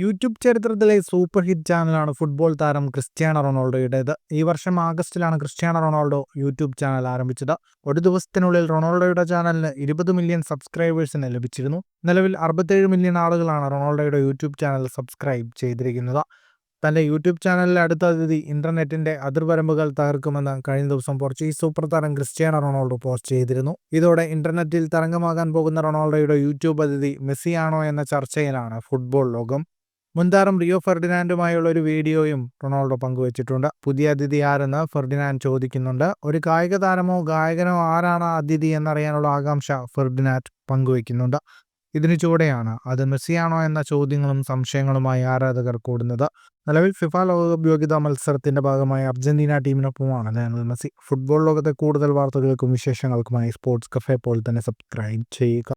YouTube ചരിത്രത്തിലെ super hit ചാനലാണ് football താരം ക്രിസ്ത്യാനോ റൊണാൾഡോയുടേത്. ഈ വർഷം ആഗസ്റ്റിലാണ് ക്രിസ്ത്യാനോ റൊണാൾഡോ യൂട്യൂബ് ചാനൽ ആരംഭിച്ചത്. ഒരു ദിവസത്തിനുള്ളിൽ റൊണാൾഡോയുടെ ചാനലിന് 20 മില്യൺ സബ്സ്ക്രൈബേഴ്സിന് ലഭിച്ചിരുന്നു. നിലവിൽ 67 മില്യൺ ആളുകളാണ് റൊണാൾഡോയുടെ യൂട്യൂബ് ചാനൽ സബ്സ്ക്രൈബ് ചെയ്തിരിക്കുന്നത്. തന്റെ യൂട്യൂബ് ചാനലിലെ അടുത്ത അതിഥി ഇന്റർനെറ്റിന്റെ അതിർവരമ്പുകൾ തകർക്കുമെന്ന് കഴിഞ്ഞ ദിവസം പോർച്ചുഗീസ് സൂപ്പർ താരം ക്രിസ്ത്യാനോ റൊണാൾഡോ പോസ്റ്റ് ചെയ്തിരുന്നു. ഇതോടെ ഇന്റർനെറ്റിൽ തരംഗമാകാൻ പോകുന്ന റൊണാൾഡോയുടെ യൂട്യൂബ് അതിഥി മെസ്സിയാണോ എന്ന ചർച്ചയിലാണ് ഫുട്ബോൾ ലോകം. മുൻതാരം റിയോ ഫെർഡിനാൻഡുമായുള്ള ഒരു വീഡിയോയും റൊണാൾഡോ പങ്കുവച്ചിട്ടുണ്ട്. പുതിയ അതിഥി ആരെന്ന് ഫെർഡിനാൻഡ് ചോദിക്കുന്നുണ്ട്. ഒരു കായിക താരമോ ഗായകനോ ആരാണ് അതിഥി എന്നറിയാനുള്ള ആകാംക്ഷ ഫെർഡിനാൻഡ് പങ്കുവയ്ക്കുന്നുണ്ട്. ഇതിനു ചുവടെയാണ് അത് മെസ്സിയാണോ എന്ന ചോദ്യങ്ങളും സംശയങ്ങളുമായി ആരാധകർ കൂടുന്നത്. നിലവിൽ ഫിഫ ലോകകപ്പ് യോഗ്യതാ മത്സരത്തിന്റെ ഭാഗമായി അർജന്റീന ടീമിനൊപ്പമാണ് ലയണൽ മെസ്സി. ഫുട്ബോൾ ലോകത്തെ കൂടുതൽ വാർത്തകൾക്കും വിശേഷങ്ങൾക്കുമായി സ്പോർട്സ് കഫേ പോൾ തന്നെ സബ്സ്ക്രൈബ് ചെയ്യുക.